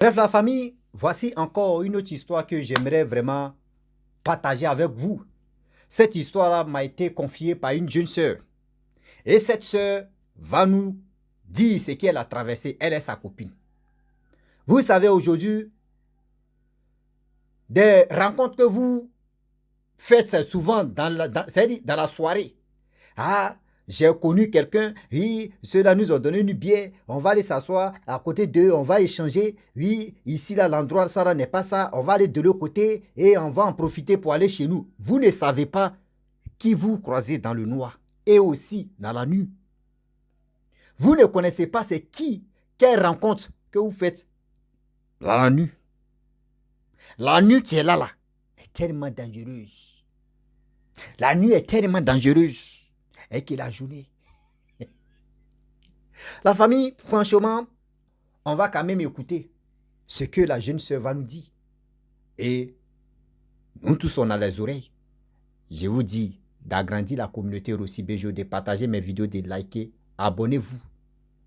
Bref, la famille, voici encore une autre histoire que j'aimerais vraiment partager avec vous. Cette histoire-là m'a été confiée par une jeune sœur. Et cette sœur va nous dire ce qu'elle a traversé. Elle est sa copine. Vous savez, aujourd'hui, des rencontres que vous faites souvent dans la soirée. Ah, j'ai connu quelqu'un, oui, ceux-là nous ont donné une bière, on va aller s'asseoir à côté d'eux, on va échanger, oui, ici, là, l'endroit, ça là n'est pas ça, on va aller de l'autre côté et on va en profiter pour aller chez nous. Vous ne savez pas qui vous croisez dans le noir et aussi dans la nuit. Vous ne connaissez pas c'est qui, quelle rencontre que vous faites dans la nuit. La nuit, tu es là, est tellement dangereuse. La nuit est tellement dangereuse. Et que la journée. La famille, franchement, on va quand même écouter ce que la jeune sœur va nous dire. Et nous tous, on a les oreilles. Je vous dis d'agrandir la communauté Rossi Bejo, de partager mes vidéos, de liker. Abonnez-vous.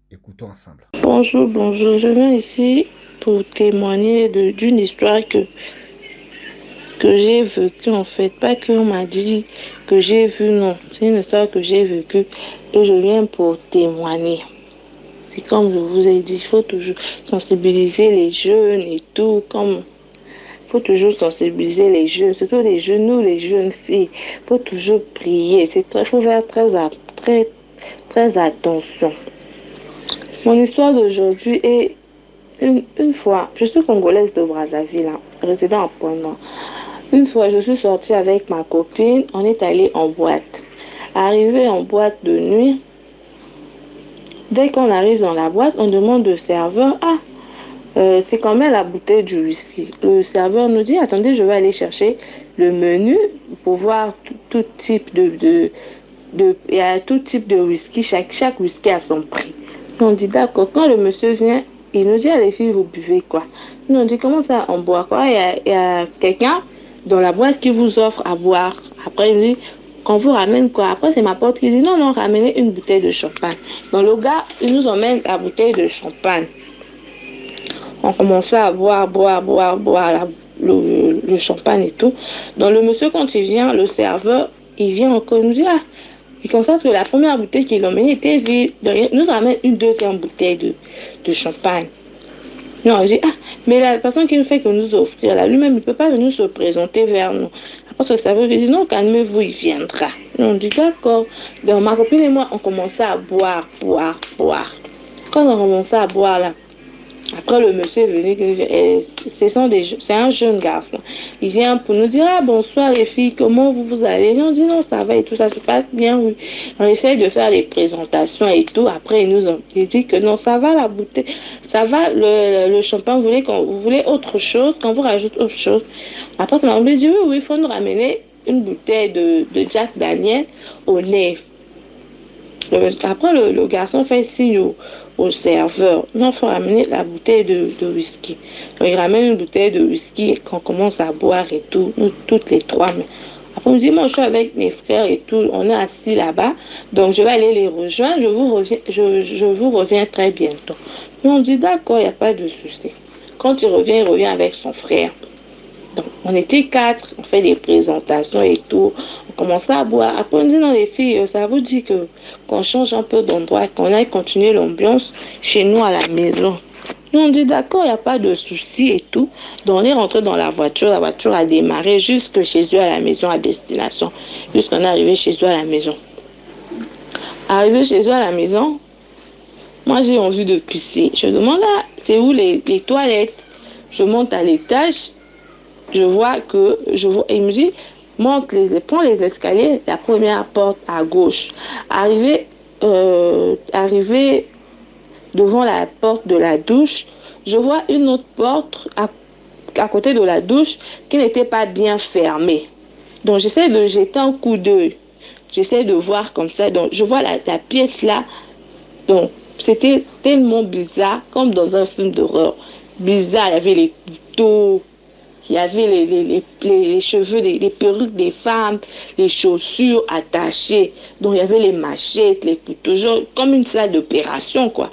Écoutons ensemble. Bonjour, bonjour. Je viens ici pour témoigner d'une histoire que j'ai vécue en fait. Pas qu'on m'a dit que j'ai vu, non. C'est une histoire que j'ai vécue et je viens pour témoigner. C'est comme je vous ai dit, il faut toujours sensibiliser les jeunes et tout. Il faut toujours sensibiliser les jeunes, surtout les jeunes, nous les jeunes filles. Il faut toujours prier. Il faut faire très attention. Mon histoire d'aujourd'hui est une fois, je suis congolaise de Brazzaville, résident à Pointe-Noire. Une fois, je suis sortie avec ma copine, on est allé en boîte. Arrivé en boîte de nuit, dès qu'on arrive dans la boîte, on demande au serveur, c'est combien la bouteille du whisky? Le serveur nous dit, attendez, je vais aller chercher le menu pour voir tout type il y a tout type de whisky, chaque whisky a son prix. On dit d'accord, quand le monsieur vient, il nous dit, les filles, vous buvez quoi? Nous on dit, comment ça, on boit quoi? Il y a quelqu'un dans la boîte qui vous offre à boire. Après, il nous dit, qu'on vous ramène quoi? Après, c'est ma pote qui dit, non, ramenez une bouteille de champagne. Donc le gars, il nous emmène la bouteille de champagne. On commençait à boire le champagne et tout. Donc le monsieur, quand il vient, le serveur, il vient encore, il nous dit, il constate que la première bouteille qu'il a emmenée était vide. Donc, il nous amène une deuxième bouteille de champagne. Non, on dit, mais la personne qui nous fait que nous offrir, là, lui-même, il ne peut pas venir se présenter vers nous. Après, le serveur lui dit, non, calmez-vous, il viendra. Et on dit, d'accord. Donc, ma copine et moi, on commençait à boire. Quand on commençait à boire, là, après, le monsieur est venu, c'est un jeune garçon. Il vient pour nous dire, bonsoir les filles, comment vous allez? On dit, non, ça va et tout, ça se passe bien, oui. On essaye de faire les présentations et tout. Après, il dit que non, ça va la bouteille, ça va le champagne, vous voulez autre chose, quand vous rajoutez autre chose. Après, ça m'a dit, oui, il faut nous ramener une bouteille de Jack Daniel au lait. Après, le garçon fait signe au serveur. Non, il faut ramener la bouteille de whisky. Donc, il ramène une bouteille de whisky qu'on commence à boire et tout, nous toutes les trois. Mais après, on me dit, moi, je suis avec mes frères et tout, on est assis là-bas, donc je vais aller les rejoindre, je vous reviens très bientôt. Nous, on dit, d'accord, il n'y a pas de souci. Quand il revient avec son frère. Donc, on était 4, on fait des présentations et tout. On commençait à boire. Après, on dit, non, les filles, ça vous dit qu'on change un peu d'endroit, qu'on aille continuer l'ambiance chez nous à la maison. Nous, on dit, d'accord, il n'y a pas de souci et tout. Donc, on est rentré dans la voiture a démarré jusque chez eux à la maison à destination. Jusqu'on est arrivé chez eux à la maison. Arrivé chez eux à la maison, moi, j'ai envie de pisser. Je demande, c'est où les toilettes? Je monte à l'étage. Il me dit, prends les escaliers, la première porte à gauche. Arrivé devant la porte de la douche, je vois une autre porte à côté de la douche qui n'était pas bien fermée. Donc j'essaie de jeter un coup d'œil. J'essaie de voir comme ça. Donc je vois la pièce là. Donc c'était tellement bizarre, comme dans un film d'horreur. Bizarre, il y avait les couteaux. Il y avait les cheveux, les perruques des femmes, les chaussures attachées. Donc, il y avait les machettes, les couteaux, comme une salle d'opération, quoi.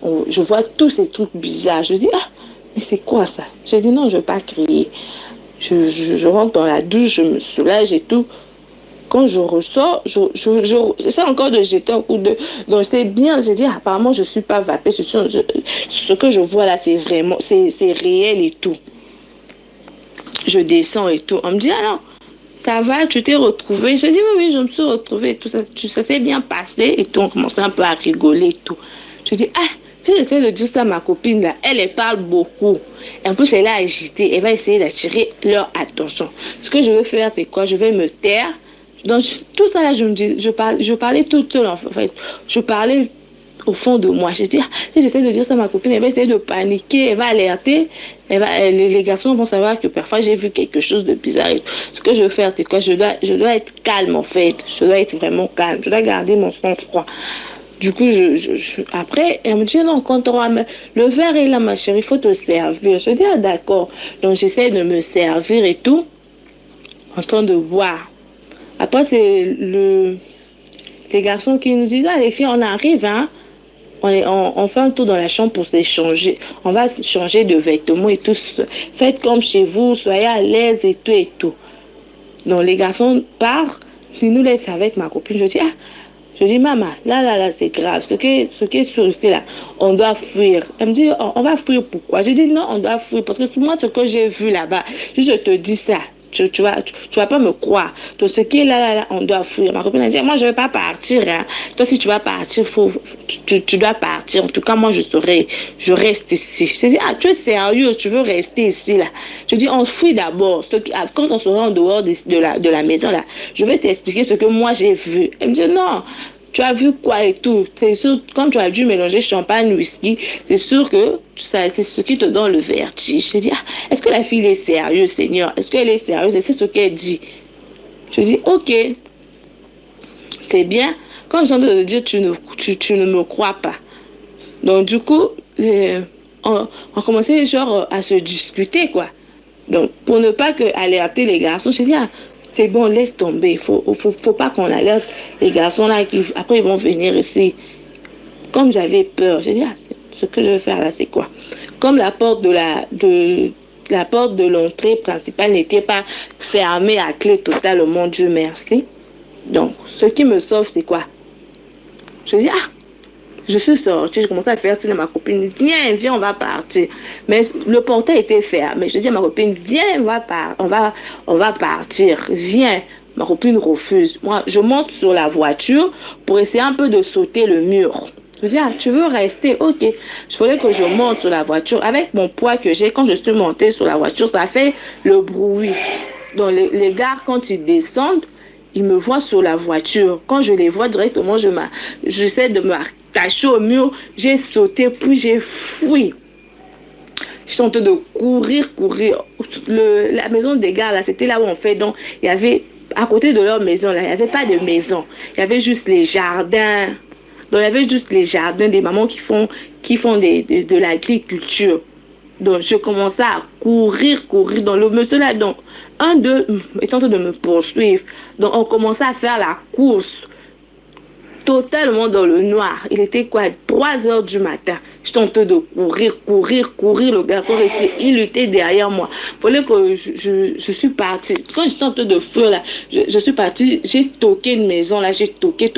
Je vois tous ces trucs bizarres. Je dis, Mais c'est quoi ça? J'ai dit non, je ne veux pas crier. Je rentre dans la douche, je me soulage et tout. Quand je ressors, j'essaie encore de jeter un coup de... Donc, c'est bien, j'ai dit, apparemment, je ne suis pas vapée. Ce que je vois là, c'est vraiment, c'est réel et tout. Je descends et tout. On me dit, ah non, ça va, tu t'es retrouvée. Je dis, oui, oui, je me suis retrouvée et tout. Ça s'est bien passé et tout. On commençait un peu à rigoler et tout. Je dis, ah, si j'essaie de dire ça à ma copine là, elle parle beaucoup. En plus, elle est agitée. Elle va essayer d'attirer leur attention. Ce que je veux faire, c'est quoi? Je vais me taire. Donc, tout ça là, je parlais toute seule en fait. Je parlais au fond de moi. Je dis, ah, si j'essaie de dire ça à ma copine, elle va essayer de paniquer, elle va alerter. Les garçons vont savoir que parfois j'ai vu quelque chose de bizarre. Ce que je veux faire, c'est quoi? Je dois être calme en fait. Je dois être vraiment calme. Je dois garder mon sang-froid. Du coup, après, elle me dit, non, quand on aura le verre est là, ma chérie, il faut te servir. Je dis, ah, d'accord. Donc, j'essaie de me servir et tout, en train de boire. Après, c'est les garçons qui nous disent, ah, les filles, on arrive, hein. On fait un tour dans la chambre pour s'échanger. On va changer de vêtements et tout. Faites comme chez vous, soyez à l'aise et tout et tout. Donc, les garçons partent, ils nous laissent avec ma copine. Je dis, ah, maman, là, c'est grave. Ce qui est sur ici, là, on doit fuir. Elle me dit, on va fuir pourquoi? Je dis, non, on doit fuir parce que moi, ce que j'ai vu là-bas, je te dis ça. Tu vas pas me croire. Donc, ce qui est là, on doit fuir. Ma copine a dit, moi, je vais pas partir. Hein. Toi, si tu vas partir, tu dois partir. En tout cas, moi, je reste ici. Je dis, ah, tu es sérieux, tu veux rester ici, là. Je dis, on fuit d'abord. Quand on sera en dehors de la maison, là, je vais t'expliquer ce que moi, j'ai vu. Elle me dit, non. Tu as vu quoi et tout? C'est sûr, comme tu as dû mélanger champagne, whisky, c'est sûr que c'est ce qui te donne le vertige. Je dis, ah, est-ce que la fille est sérieuse, Seigneur? Est-ce qu'elle est sérieuse? Et c'est ce qu'elle dit. Je dis, ok, c'est bien. Quand j'entends te dire, tu ne me crois pas. Donc, du coup, on commençait genre à se discuter, quoi. Donc, pour ne pas alerter les garçons, je dis, ah, c'est bon, laisse tomber. Faut pas qu'on alerte les garçons là qui, après, ils vont venir ici. Comme j'avais peur, j'ai dit, ah, ce que je vais faire là, c'est quoi? Comme la porte la porte de l'entrée principale n'était pas fermée à clé totale, mon Dieu merci. Donc, ce qui me sauve, c'est quoi? Je dis, ah, je suis sortie, je commençais à faire signe à ma copine, viens, on va partir. Mais le portail était fermé. Je dis à ma copine, viens, on va partir, viens. Ma copine refuse. Moi, je monte sur la voiture pour essayer un peu de sauter le mur. Je dis, ah, tu veux rester? Ok. Je voulais que je monte sur la voiture. Avec mon poids que j'ai, quand je suis montée sur la voiture, ça fait le bruit. Donc, les gars, quand ils descendent, ils me voient sur la voiture. Quand je les vois directement, j'essaie de me attacher au mur. J'ai sauté, puis j'ai fui. Je suis en train de courir. La maison des gars, là, c'était là où on fait. Donc, il y avait, à côté de leur maison, là, il n'y avait pas de maison. Il y avait juste les jardins. Donc, il y avait juste les jardins des mamans qui font de l'agriculture. Donc, je commençais à courir. Donc, le monsieur là, donc, un d'eux est en train de me poursuivre. Donc, on commençait à faire la course. Totalement dans le noir. Il était quoi? 3 heures du matin. J'étais en train de courir. Le garçon restait, il était derrière moi. Il fallait que je suis partie. Quand j'étais en train de fuir là, je suis partie, j'ai toqué une maison là, j'ai toqué.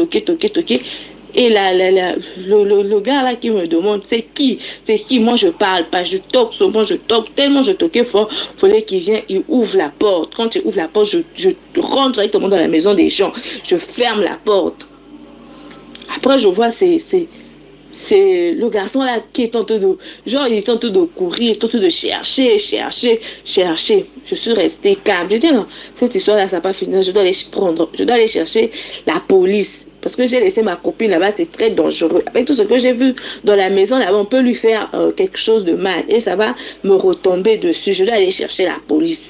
Et le gars là qui me demande, c'est qui? Moi je parle pas, je toque souvent, tellement je toquais fort, il fallait qu'il vienne, il ouvre la porte. Quand il ouvre la porte, je rentre directement dans la maison des gens, je ferme la porte. Après je vois c'est le garçon là qui est en train de, genre il est en train de courir, il est en train de chercher. Je suis restée calme. Je dis non, cette histoire là ça n'a pas fini, je dois aller chercher la police. Parce que j'ai laissé ma copine là-bas, c'est très dangereux. Avec tout ce que j'ai vu dans la maison là-bas, on peut lui faire quelque chose de mal. Et ça va me retomber dessus. Je dois aller chercher la police.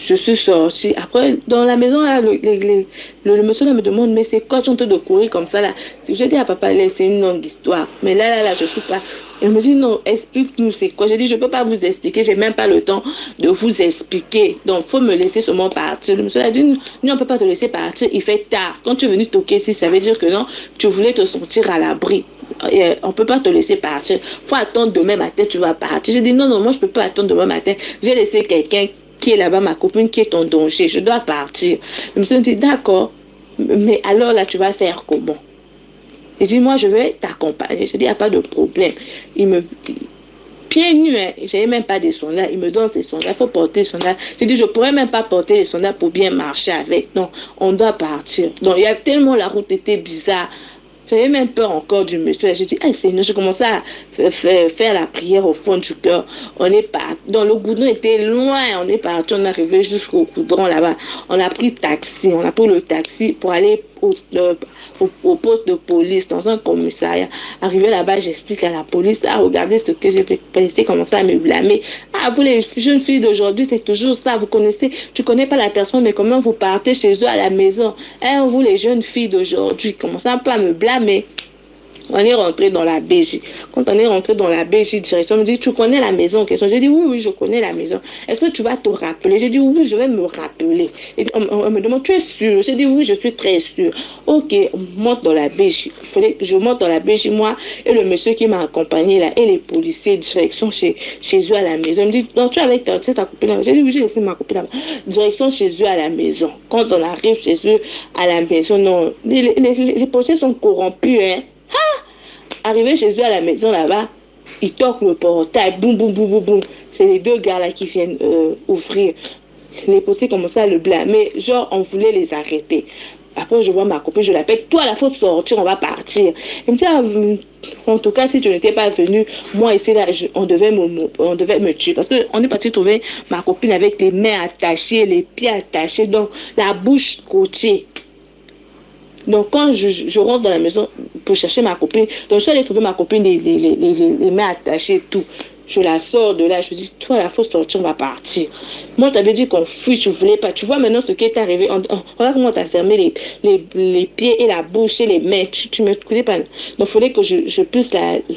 Je suis sortie. Après, dans la maison, là, le monsieur là me demande, mais c'est quoi, tu es en train de courir comme ça là? Je dis à papa, c'est une longue histoire. Mais là, je suis pas. Il me dit, non, explique-nous c'est quoi. Je dis, je peux pas vous expliquer, j'ai même pas le temps de vous expliquer. Donc, faut me laisser seulement partir. Le monsieur a dit, non, on peut pas te laisser partir, il fait tard. Quand tu es venu toquer ici, ça veut dire que non, tu voulais te sentir à l'abri. on ne peut pas te laisser partir. Il faut attendre demain matin, tu vas partir. J'ai dit non, non, moi je ne peux pas attendre demain matin. J'ai laissé quelqu'un qui est là-bas, ma copine, qui est en danger. Je dois partir. Le monsieur me dit d'accord, mais alors là, tu vas faire comment? Il dit moi je vais t'accompagner. Je dis il n'y a pas de problème. Il me pieds nus, hein. Je n'avais même pas des sandales. Il me donne ses sandales. Il faut porter des sandales. J'ai dit, je ne pourrais même pas porter les sandales pour bien marcher avec. Non, on doit partir. Donc, il y a tellement, la route était bizarre. J'avais même peur encore du monsieur. J'ai dit, hey, Seigneur, je commençais à faire la prière au fond du cœur. On est parti. Donc, le goudron était loin. On est parti. On est arrivé jusqu'au goudron là-bas. On a pris taxi. On a pris le taxi pour aller au poste de police dans un commissariat. Arrivé là-bas, j'explique à la police, ah, regardez ce que j'ai fait. La police commençait à me blâmer. Ah, vous les jeunes filles d'aujourd'hui, c'est toujours ça. Vous connaissez, tu connais pas la personne, mais comment vous partez chez eux à la maison? Hein, vous les jeunes filles d'aujourd'hui, commencez un peu à me blâmer. On est rentré dans la BJ. Quand on est rentré dans la BJ direction, on me dit, tu connais la maison en question? J'ai dit, oui, oui, je connais la maison. Est-ce que tu vas te rappeler? J'ai dit, oui, je vais me rappeler. Et on me demande, tu es sûr? J'ai dit, oui, je suis très sûr. Ok, on monte dans la BJ. Il fallait que je monte dans la BJ, moi, et le monsieur qui m'a accompagné là, et les policiers, direction chez eux à la maison. Il me dit, donc tu es avec ta copine là? J'ai dit, oui, j'ai laissé ma copine là. Direction chez eux à la maison. Quand on arrive chez eux à la maison, non, les policiers sont corrompus, hein. Arrivé chez eux à la maison là-bas, ils toquent le portail, boum, boum, boum, boum, boum. C'est les deux gars là qui viennent ouvrir. Les policiers commençaient à le blâmer, genre on voulait les arrêter. Après, je vois ma copine, je l'appelle, toi, là, faut sortir, on va partir. Il me dit, ah, en tout cas, si tu n'étais pas venu, moi, ici, là, on devait me tuer. Parce qu'on est parti trouver ma copine avec les mains attachées, les pieds attachés, donc la bouche côtier. Donc, quand je rentre dans la maison pour chercher ma copine, donc je suis allée trouver ma copine, les mains attachées, tout. Je la sors de là, je dis, toi, il faut sortir, on va partir. Moi, je t'avais dit qu'on fuit, tu ne voulais pas. Tu vois maintenant ce qui est arrivé. Regarde comment tu as fermé les pieds et la bouche et les mains. Tu ne m'écoutais pas. Donc, il fallait que je puisse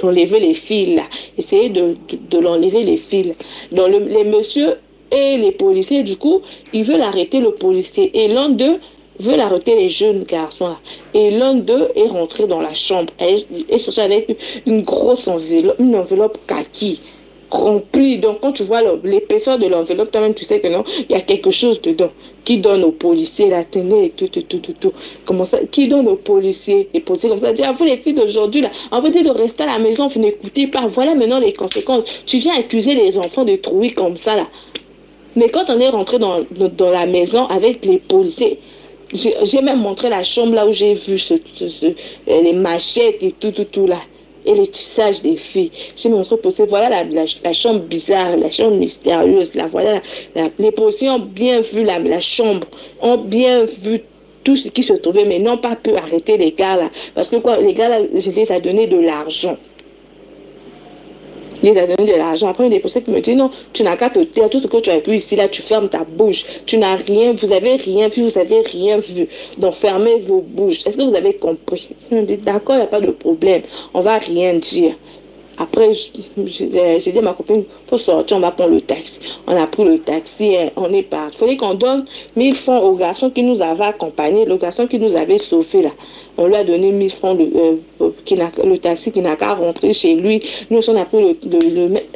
l'enlever les fils, là. Essayer de l'enlever les fils. Donc, les messieurs et les policiers, du coup, ils veulent arrêter le policier. Et l'un d'eux veut arrêter les jeunes garçons là. Et l'un d'eux est rentré dans la chambre et est sorti avec une grosse enveloppe, une enveloppe kaki remplie. Donc quand tu vois l'épaisseur de l'enveloppe, toi-même tu sais que non, il y a quelque chose dedans qui donne aux policiers la tenue et tout. Comment ça, qui donne aux policiers? Les policiers comme ça disent, ah, vous les filles d'aujourd'hui là, on vous dit de rester à la maison, vous n'écoutez pas. Voilà maintenant les conséquences. Tu viens accuser les enfants de trouiller comme ça là. Mais quand on est rentré dans la maison avec les policiers, j'ai même montré la chambre là où j'ai vu les machettes et tout là. Et les tissages des filles. J'ai montré aux policiers, voilà la chambre bizarre, la chambre mystérieuse. Là, voilà, les policiers ont bien vu la chambre, ont bien vu tout ce qui se trouvait, mais n'ont pas pu arrêter les gars là. Parce que quoi, les gars là, je les ai donné de l'argent. Il les a donné de l'argent. Après, il y a des personnes qui me disent, non, tu n'as qu'à te taire. Tout ce que tu as vu ici, là, tu fermes ta bouche. Tu n'as rien, vous avez rien vu, vous avez rien vu. Donc, fermez vos bouches. Est-ce que vous avez compris? Je me dis, d'accord, il n'y a pas de problème. On ne va rien dire. Après, j'ai dit à ma copine, il faut sortir, on va prendre le taxi. On a pris le taxi et on est parti. Il fallait qu'on donne 1000 francs au garçon qui nous avait accompagnés, le garçon qui nous avait sauvés là. On lui a donné 1000 francs, le taxi qui n'a qu'à rentrer chez lui. Nous, on a pris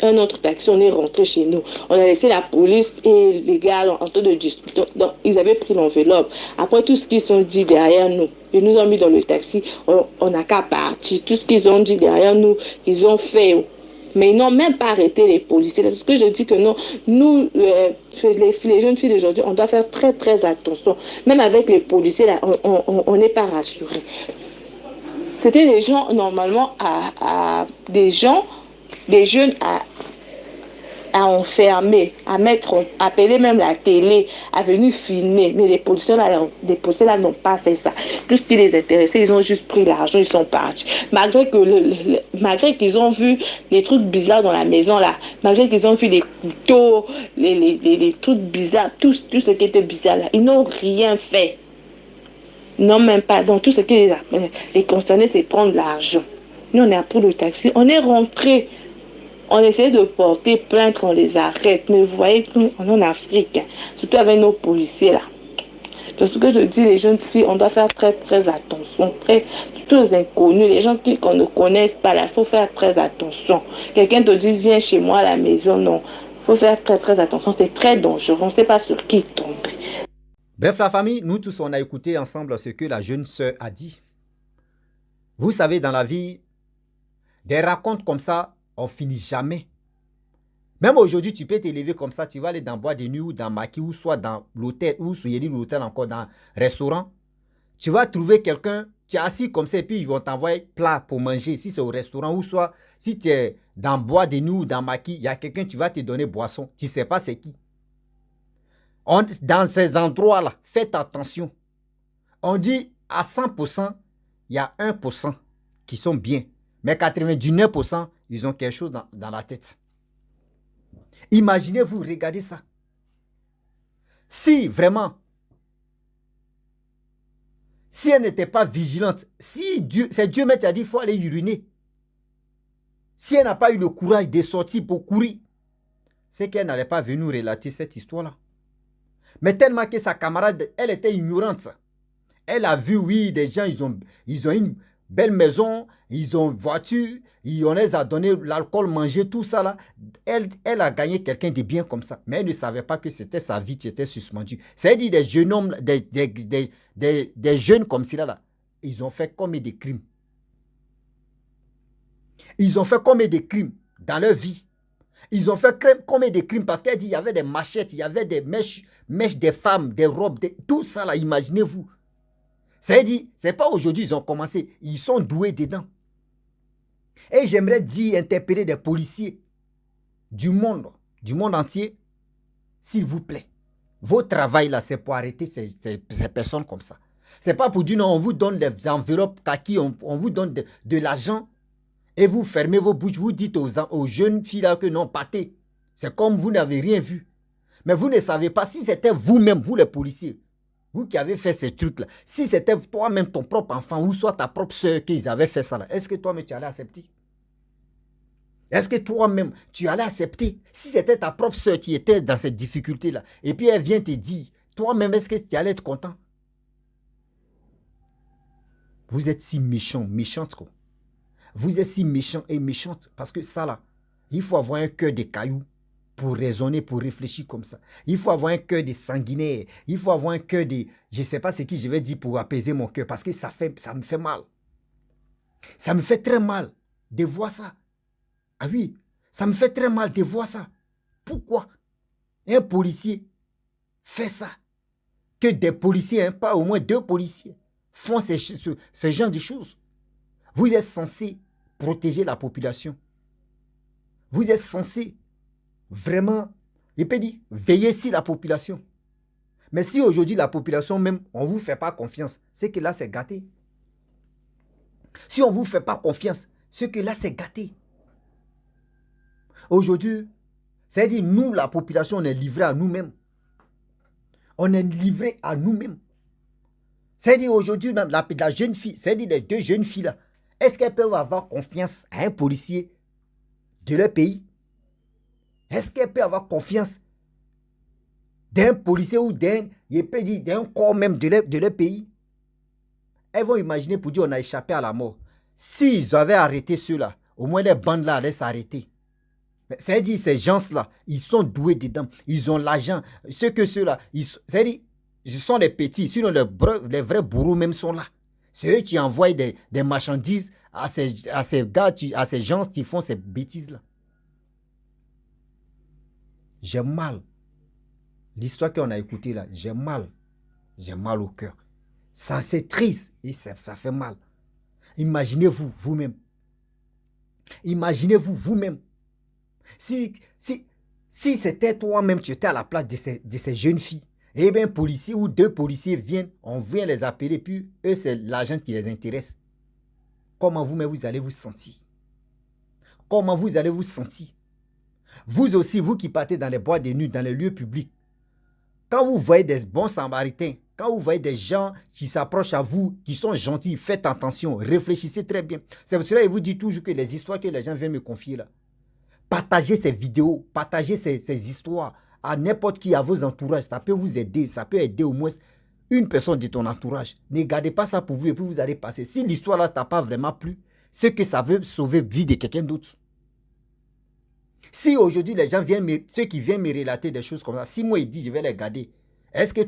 un autre taxi, on est rentré chez nous. On a laissé la police et les gars en train de discuter. Donc, ils avaient pris l'enveloppe. Après, tout ce qu'ils ont dit derrière nous, ils nous ont mis dans le taxi, on n'a qu'à partir. Tout ce qu'ils ont dit derrière nous, ils ont fait. Mais ils n'ont même pas arrêté les policiers. Parce que je dis que non, nous, les jeunes filles d'aujourd'hui, on doit faire très très attention. Même avec les policiers, là, on n'est pas rassuré. C'était des gens, normalement, des jeunes à enfermer, appeler même la télé, à venir filmer. Mais les policiers là n'ont pas fait ça. Tout ce qui les intéressait, ils ont juste pris l'argent, ils sont partis. Malgré qu'ils ont vu les trucs bizarres dans la maison là, malgré qu'ils ont vu les couteaux, les trucs bizarres, tout ce qui était bizarre là, ils n'ont rien fait. Non, même pas. Donc tout ce qui les concernait, c'est prendre l'argent. Nous, on a pris le taxi, on est rentré. On essaie de porter plainte, on les arrête. Mais vous voyez, on est en Afrique, hein, surtout avec nos policiers là. C'est ce que je dis, les jeunes filles, on doit faire très, très attention. Surtout aux inconnus, les gens qu'on ne connaisse pas, là, il faut faire très attention. Quelqu'un te dit, viens chez moi à la maison, non. Il faut faire très, très attention. C'est très dangereux. On ne sait pas sur qui tomber. Bref, la famille, nous tous, on a écouté ensemble ce que la jeune sœur a dit. Vous savez, dans la vie, des racontes comme ça, on finit jamais. Même aujourd'hui, tu peux t'élever comme ça, tu vas aller dans Bois de Nuit ou dans Maki ou soit dans l'hôtel, ou sur l'hôtel encore dans un restaurant. Tu vas trouver quelqu'un, tu es assis comme ça et puis ils vont t'envoyer plat pour manger. Si c'est au restaurant ou soit si tu es dans Bois de Nuit ou dans Maki, il y a quelqu'un qui va te donner boisson. Tu ne sais pas c'est qui. Dans ces endroits-là, faites attention. On dit à 100%, il y a 1% qui sont bien. Mais 99%, ils ont quelque chose dans la tête. Imaginez-vous, regardez ça. Si vraiment, si elle n'était pas vigilante, si c'est Dieu même qui a dit qu'il faut aller uriner, si elle n'a pas eu le courage de sortir pour courir, c'est qu'elle n'allait pas venir relater cette histoire-là. Mais tellement que sa camarade, elle était ignorante. Elle a vu, oui, des gens, ils ont une belle maison, ils ont une voiture, on les a donné l'alcool, manger, tout ça là. Elle a gagné quelqu'un de bien comme ça. Mais elle ne savait pas que c'était sa vie qui était suspendue. C'est-à-dire des jeunes hommes, des jeunes comme cela là, ils ont fait combien de crimes? Ils ont fait combien de crimes dans leur vie? Ils ont fait combien de crimes? Parce qu'elle dit il y avait des machettes, il y avait des mèches des femmes, des robes, tout ça là, imaginez-vous. C'est-à-dire, c'est pas aujourd'hui ils ont commencé, ils sont doués dedans. Et j'aimerais dire, interpeller des policiers du monde entier, s'il vous plaît. Votre travail là, c'est pour arrêter ces personnes comme ça. C'est pas pour dire non, on vous donne des enveloppes kaki, on vous donne de l'argent et vous fermez vos bouches, vous dites aux jeunes filles là que non, partez. C'est comme vous n'avez rien vu. Mais vous ne savez pas si c'était vous-même, vous les policiers, vous qui avez fait ces trucs-là, si c'était toi-même, ton propre enfant, ou soit ta propre soeur qu'ils avaient fait ça là, est-ce que toi-même tu allais accepter? Est-ce que toi-même tu allais accepter? Si c'était ta propre soeur qui était dans cette difficulté-là, et puis elle vient te dire, toi-même, est-ce que tu allais être content? Vous êtes si méchant, méchante quoi. Vous êtes si méchant et méchante, parce que ça là, il faut avoir un cœur de caillou pour raisonner, pour réfléchir comme ça. Il faut avoir un cœur de sanguinaire. Il faut avoir un cœur de... Je ne sais pas ce que je vais dire pour apaiser mon cœur parce que ça me fait mal. Ça me fait très mal de voir ça. Ah oui, ça me fait très mal de voir ça. Pourquoi un policier fait ça? Que des policiers, hein, pas au moins 2 policiers, font ce genre de choses. Vous êtes censé protéger la population. Vous êtes censé vraiment, il peut dire, veiller sur la population. Mais si aujourd'hui la population même, on ne vous fait pas confiance, c'est que là c'est gâté. Si on ne vous fait pas confiance, c'est que là c'est gâté. Aujourd'hui, c'est-à-dire nous, la population, on est livré à nous-mêmes. On est livré à nous-mêmes. C'est-à-dire aujourd'hui, même la jeune fille, c'est-à-dire les 2 jeunes filles là, est-ce qu'elles peuvent avoir confiance à un policier de leur pays? Est-ce qu'elle peut avoir confiance d'un policier ou d'un corps même de leur pays? Elles vont imaginer pour dire on a échappé à la mort. S'ils avaient arrêté ceux-là, au moins les bandes là allaient s'arrêter. C'est-à-dire ces gens-là, ils sont doués dedans. Ils ont l'argent. Ceux-là, c'est-à-dire, ce sont les petits. Sinon les vrais bourreaux même sont là. C'est eux qui envoient des marchandises à ces gars, à ces gens qui font ces bêtises-là. J'ai mal. L'histoire qu'on a écoutée là, j'ai mal. J'ai mal au cœur. Ça, c'est triste et ça fait mal. Imaginez-vous vous-même. Imaginez-vous vous-même. Si c'était toi-même, tu étais à la place de ces jeunes filles, eh bien, un policier ou 2 policiers viennent, on vient les appeler, puis eux, c'est l'argent qui les intéresse. Comment vous-même vous allez vous sentir? Comment vous allez vous sentir? Vous aussi, vous qui partez dans les bois de nuit, dans les lieux publics, quand vous voyez des bons samaritains, quand vous voyez des gens qui s'approchent à vous, qui sont gentils, faites attention, réfléchissez très bien. C'est pour cela que je vous dis toujours que les histoires que les gens viennent me confier là, partagez ces vidéos, partagez ces histoires à n'importe qui, à vos entourages. Ça peut vous aider, ça peut aider au moins une personne de ton entourage. Ne gardez pas ça pour vous et puis vous allez passer. Si l'histoire là t'a pas vraiment plu, c'est que ça veut sauver la vie de quelqu'un d'autre. Si aujourd'hui les gens viennent, ceux qui viennent me relater des choses comme ça, si moi il dit je vais les garder, est-ce que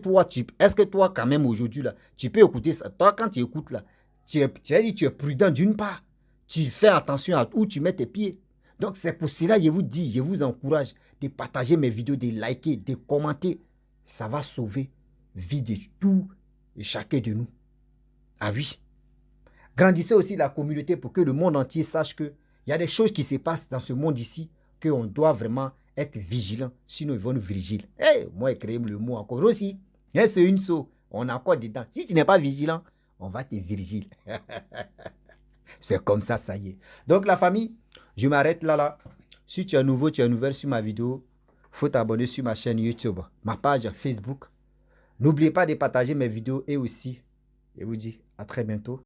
toi quand même aujourd'hui là, tu peux écouter ça? Toi quand tu écoutes là, tu es prudent d'une part. Tu fais attention à où tu mets tes pieds. Donc c'est pour cela que je vous dis, je vous encourage de partager mes vidéos, de liker, de commenter. Ça va sauver la vie de tout et chacun de nous. Ah oui. Grandissez aussi la communauté pour que le monde entier sache qu'il y a des choses qui se passent dans ce monde ici, qu'on doit vraiment être vigilant, sinon ils vont nous vigiler. Hey, moi, j'ai créé le mot encore aussi. C'est une sauce. On est encore dedans. Si tu n'es pas vigilant, on va te vigiler. C'est comme ça, ça y est. Donc, la famille, je m'arrête là. Si tu es nouveau, tu es nouvelle sur ma vidéo, il faut t'abonner sur ma chaîne YouTube, ma page Facebook. N'oubliez pas de partager mes vidéos et aussi, je vous dis à très bientôt.